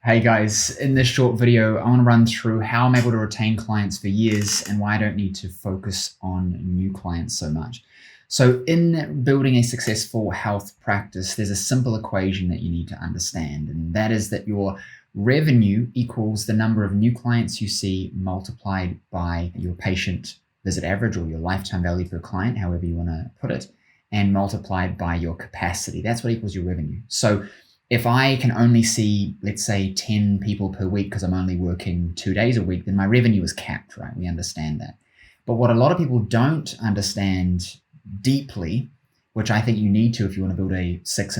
Hey guys, in this short video, I want to run through how I'm able to retain clients for years and why I don't need to focus on new clients so much. So in building a successful health practice, there's a simple equation that you need to understand, and that is that your revenue equals the number of new clients you see multiplied by your patient visit average or your lifetime value per client, however you want to put it, and multiplied by your capacity. That's what equals your revenue. So if I can only see, let's say, 10 people per week because I'm only working 2 days a week, then my revenue is capped, right? We understand that. But what a lot of people don't understand deeply, which I think you need to if you want to build a six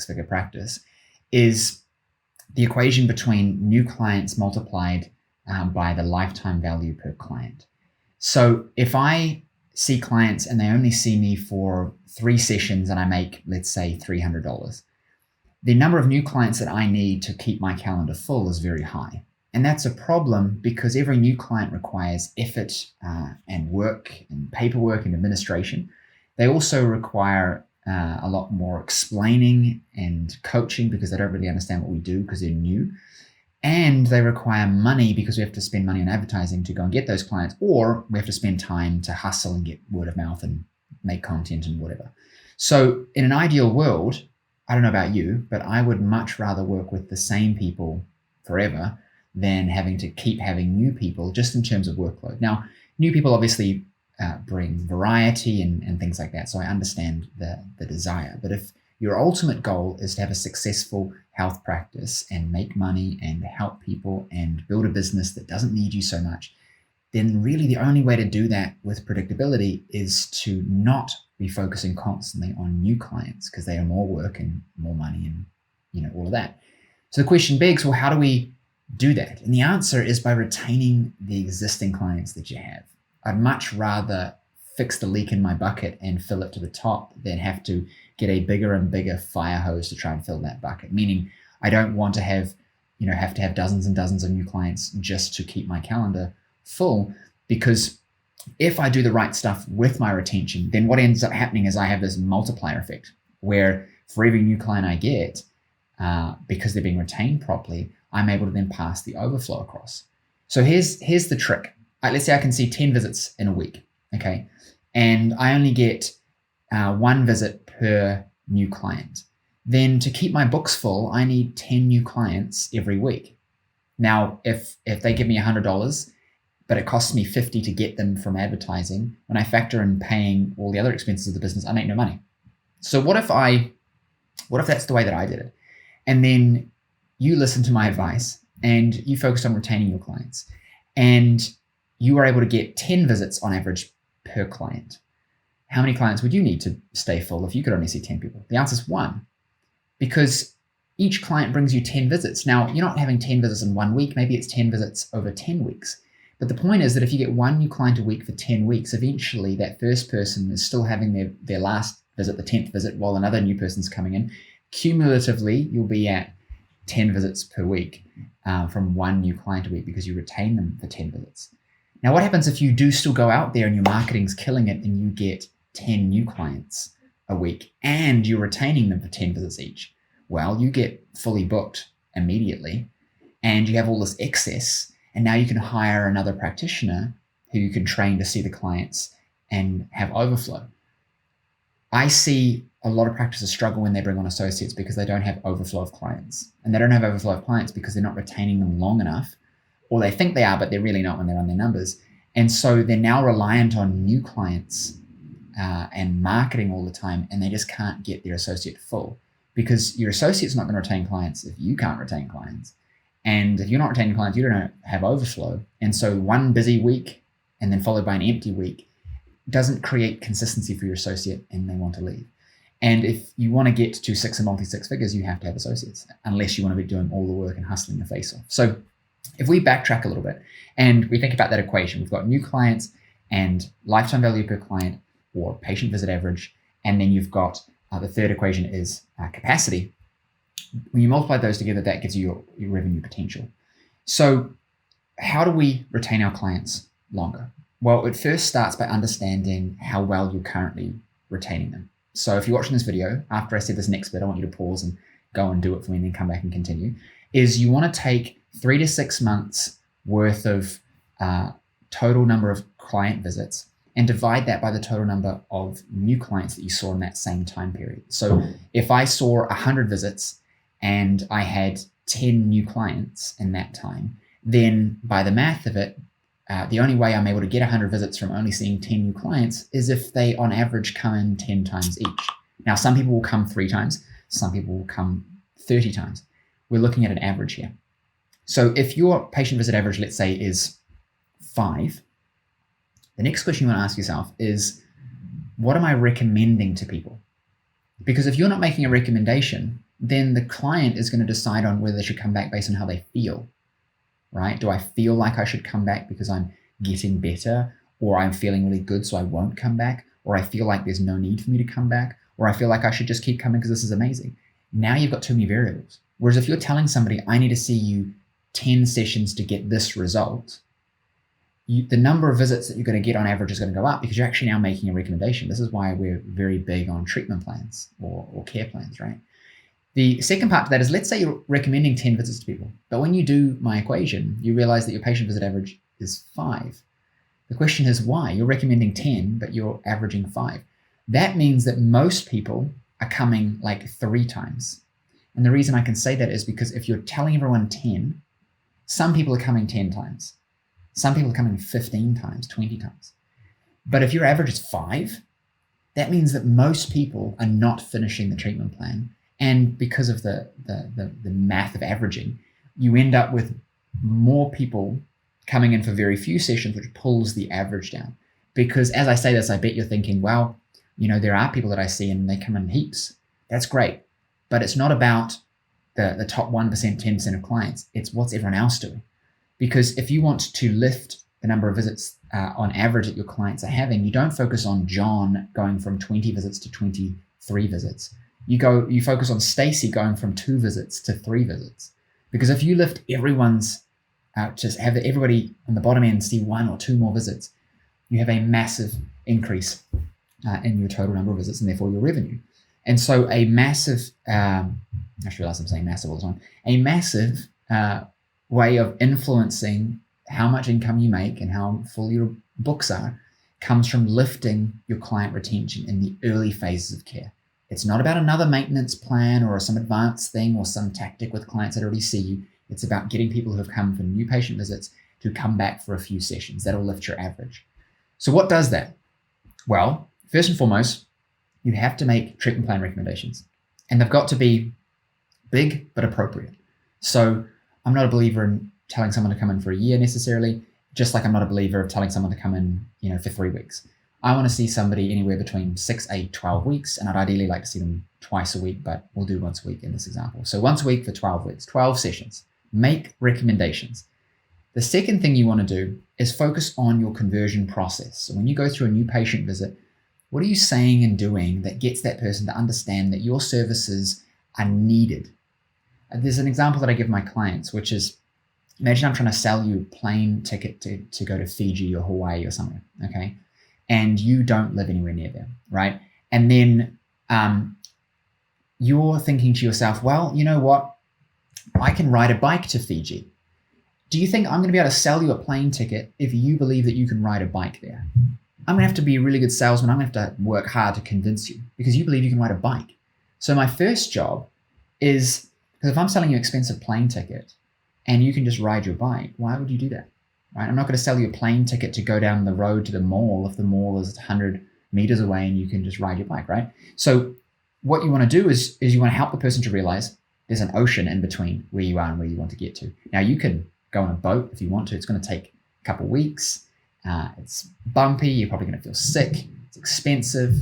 figure practice, is the equation between new clients multiplied by the lifetime value per client. So if I see clients and they only see me for 3 sessions and I make, let's say, $300, the number of new clients that I need to keep my calendar full is very high. And that's a problem because every new client requires effort and work and paperwork and administration. They also require a lot more explaining and coaching because they don't really understand what we do because they're new. And they require money because we have to spend money on advertising to go and get those clients, or we have to spend time to hustle and get word of mouth and make content and whatever. So in an ideal world, I don't know about you, but I would much rather work with the same people forever than having to keep having new people just in terms of workload. Now, new people obviously bring variety and things like that. So I understand the desire. But if your ultimate goal is to have a successful health practice and make money and help people and build a business that doesn't need you so much, then really the only way to do that with predictability is to not be focusing constantly on new clients because they are more work and more money and all of that. So the question begs, well, how do we do that? And the answer is by retaining the existing clients that you have. I'd much rather fix the leak in my bucket and fill it to the top than have to get a bigger and bigger fire hose to try and fill that bucket. Meaning I don't want to have to have dozens and dozens of new clients just to keep my calendar full, because if I do the right stuff with my retention, then what ends up happening is I have this multiplier effect where for every new client I get, because they're being retained properly, I'm able to then pass the overflow across. So here's the trick. Let's say I can see 10 visits in a week, okay? And I only get 1 visit per new client. Then to keep my books full, I need 10 new clients every week. Now, if they give me $100, but it costs me $50 to get them from advertising, when I factor in paying all the other expenses of the business, I make no money. So what if that's the way that I did it? And then you listen to my advice and you focused on retaining your clients and you were able to get 10 visits on average per client. How many clients would you need to stay full if you could only see 10 people? The answer is 1, because each client brings you 10 visits. Now, you're not having 10 visits in 1 week. Maybe it's 10 visits over 10 weeks. But the point is that if you get 1 new client a week for 10 weeks, eventually that first person is still having their last visit, the 10th visit, while another new person's coming in. Cumulatively, you'll be at 10 visits per week from 1 new client a week because you retain them for 10 visits. Now, what happens if you do still go out there and your marketing's killing it and you get 10 new clients a week and you're retaining them for 10 visits each? Well, you get fully booked immediately and you have all this excess. And now you can hire another practitioner who you can train to see the clients and have overflow. I see a lot of practices struggle when they bring on associates because they don't have overflow of clients. And they don't have overflow of clients because they're not retaining them long enough, or they think they are, but they're really not when they're on their numbers. And so they're now reliant on new clients and marketing all the time, and they just can't get their associate full because your associate's not going to retain clients if you can't retain clients. And if you're not retaining clients, you don't have overflow. And so 1 busy week and then followed by an empty week doesn't create consistency for your associate and they want to leave. And if you want to get to 6 and multi-6 figures, you have to have associates, unless you want to be doing all the work and hustling your face off. So if we backtrack a little bit and we think about that equation, we've got new clients and lifetime value per client or patient visit average. And then you've got the third equation is capacity. When you multiply those together, that gives you your revenue potential. So how do we retain our clients longer? Well, it first starts by understanding how well you're currently retaining them. So if you're watching this video, after I said this next bit, I want you to pause and go and do it for me and then come back and continue. is you want to take 3 to 6 months worth of total number of client visits and divide that by the total number of new clients that you saw in that same time period. So if I saw 100 visits and I had 10 new clients in that time, then by the math of it, the only way I'm able to get 100 visits from only seeing 10 new clients is if they on average come in 10 times each. Now, some people will come 3 times, some people will come 30 times. We're looking at an average here. So if your patient visit average, let's say, is 5, the next question you want to ask yourself is, what am I recommending to people? Because if you're not making a recommendation, then the client is going to decide on whether they should come back based on how they feel, right? Do I feel like I should come back because I'm getting better, or I'm feeling really good so I won't come back, or I feel like there's no need for me to come back, or I feel like I should just keep coming because this is amazing? Now you've got too many variables. Whereas if you're telling somebody, I need to see you 10 sessions to get this result, the number of visits that you're going to get on average is going to go up because you're actually now making a recommendation. This is why we're very big on treatment plans or care plans, right? The second part to that is, let's say you're recommending 10 visits to people, but when you do my equation, you realize that your patient visit average is 5. The question is why? You're recommending 10, but you're averaging 5. That means that most people are coming like 3 times. And the reason I can say that is because if you're telling everyone 10, some people are coming 10 times. Some people are coming 15 times, 20 times. But if your average is 5, that means that most people are not finishing the treatment plan. And because of the math of averaging, you end up with more people coming in for very few sessions, which pulls the average down. Because as I say this, I bet you're thinking, well, there are people that I see and they come in heaps. That's great. But it's not about the top 1%, 10% of clients. It's what's everyone else doing. Because if you want to lift the number of visits on average that your clients are having, you don't focus on John going from 20 visits to 23 visits. You focus on Stacy going from 2 visits to 3 visits. Because if you lift everyone's, just have everybody on the bottom end see 1 or 2 more visits, you have a massive increase in your total number of visits and therefore your revenue. And so a massive, I just realize I'm saying massive all the time, a massive way of influencing how much income you make and how full your books are comes from lifting your client retention in the early phases of care. It's not about another maintenance plan or some advanced thing or some tactic with clients that already see you. It's about getting people who have come for new patient visits to come back for a few sessions. That'll lift your average. So what does that? Well, first and foremost, you have to make treatment plan recommendations, and they've got to be big but appropriate. So I'm not a believer in telling someone to come in for a year necessarily, just like I'm not a believer of telling someone to come in, for 3 weeks. I want to see somebody anywhere between 6, 8, 12 weeks, and I'd ideally like to see them twice a week, but we'll do once a week in this example. So once a week for 12 weeks, 12 sessions. Make recommendations. The second thing you want to do is focus on your conversion process. So when you go through a new patient visit, what are you saying and doing that gets that person to understand that your services are needed? There's an example that I give my clients, which is, imagine I'm trying to sell you a plane ticket to go to Fiji or Hawaii or somewhere, okay? And you don't live anywhere near there, right? And then you're thinking to yourself, well, you know what? I can ride a bike to Fiji. Do you think I'm going to be able to sell you a plane ticket if you believe that you can ride a bike there? I'm going to have to be a really good salesman. I'm going to have to work hard to convince you because you believe you can ride a bike. So my first job is, because if I'm selling you an expensive plane ticket and you can just ride your bike, why would you do that? Right? I'm not going to sell you a plane ticket to go down the road to the mall if the mall is 100 meters away and you can just ride your bike, right? So what you want to do is you want to help the person to realize there's an ocean in between where you are and where you want to get to. Now you can go on a boat if you want to. It's going to take a couple of weeks. It's bumpy. You're probably going to feel sick. It's expensive,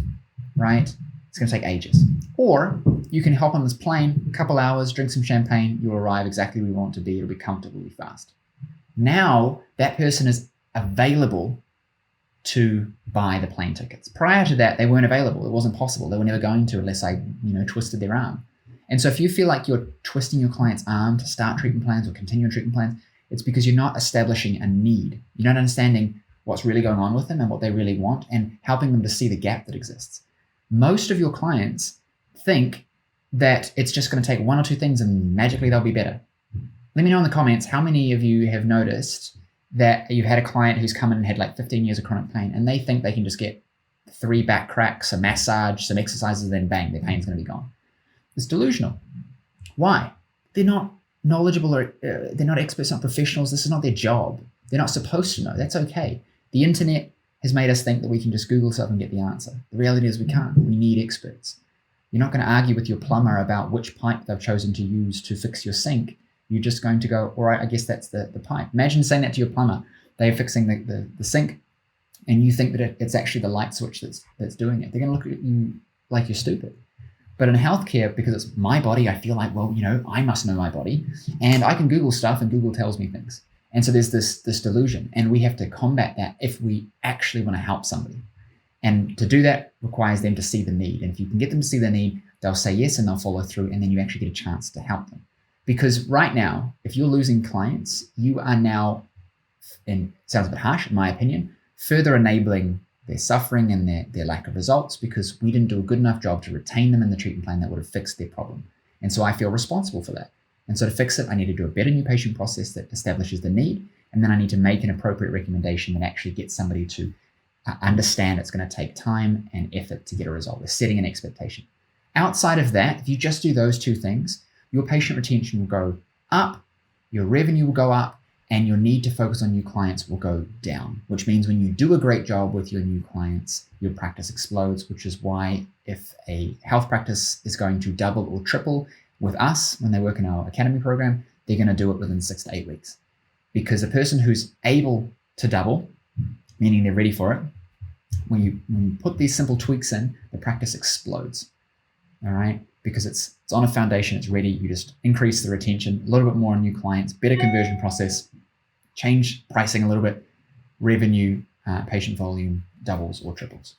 right? It's going to take ages. Or you can hop on this plane, a couple hours, drink some champagne. You'll arrive exactly where you want to be. It'll be comfortably fast. Now that person is available to buy the plane tickets. Prior to that, they weren't available. It wasn't possible. They were never going to unless I, twisted their arm. And so if you feel like you're twisting your client's arm to start treatment plans or continue treatment plans, it's because you're not establishing a need. You're not understanding what's really going on with them and what they really want and helping them to see the gap that exists. Most of your clients think that it's just going to take 1 or 2 things and magically they'll be better. Let me know in the comments how many of you have noticed that you've had a client who's come in and had like 15 years of chronic pain, and they think they can just get 3 back cracks, a massage, some exercises, then bang, their pain's going to be gone. It's delusional. Why? They're not knowledgeable, or they're not experts, not professionals. This is not their job. They're not supposed to know. That's okay. The internet has made us think that we can just Google stuff and get the answer. The reality is we can't. We need experts. You're not going to argue with your plumber about which pipe they've chosen to use to fix your sink. You're just going to go, all right, I guess that's the pipe. Imagine saying that to your plumber. They're fixing the sink, and you think that it's actually the light switch that's doing it. They're going to look at you like you're stupid. But in healthcare, because it's my body, I feel like, well, I must know my body, and I can Google stuff, and Google tells me things. And so there's this delusion, and we have to combat that if we actually want to help somebody. And to do that requires them to see the need. And if you can get them to see the need, they'll say yes and they'll follow through, and then you actually get a chance to help them. Because right now, if you're losing clients, you are now, and it sounds a bit harsh in my opinion, further enabling their suffering and their lack of results, because we didn't do a good enough job to retain them in the treatment plan that would have fixed their problem. And so I feel responsible for that. And so to fix it, I need to do a better new patient process that establishes the need. And then I need to make an appropriate recommendation that actually gets somebody to understand it's going to take time and effort to get a result. We're setting an expectation. Outside of that, if you just do those two things, your patient retention will go up, your revenue will go up, and your need to focus on new clients will go down, which means when you do a great job with your new clients, your practice explodes, which is why if a health practice is going to double or triple with us when they work in our academy program, they're going to do it within 6 to 8 weeks. Because a person who's able to double, meaning they're ready for it, when you put these simple tweaks in, the practice explodes. All right? Because it's on a foundation, it's ready. You just increase the retention, a little bit more on new clients, better conversion process, change pricing a little bit, revenue, patient volume doubles or triples.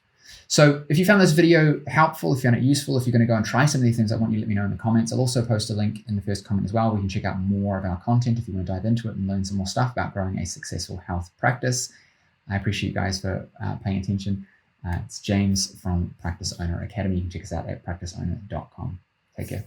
So if you found this video helpful, if you found it useful, if you're going to go and try some of these things, I want you to let me know in the comments. I'll also post a link in the first comment as well. We can check out more of our content if you want to dive into it and learn some more stuff about growing a successful health practice. I appreciate you guys for paying attention. It's James from Practice Owner Academy. You can check us out at practiceowner.com. Take care.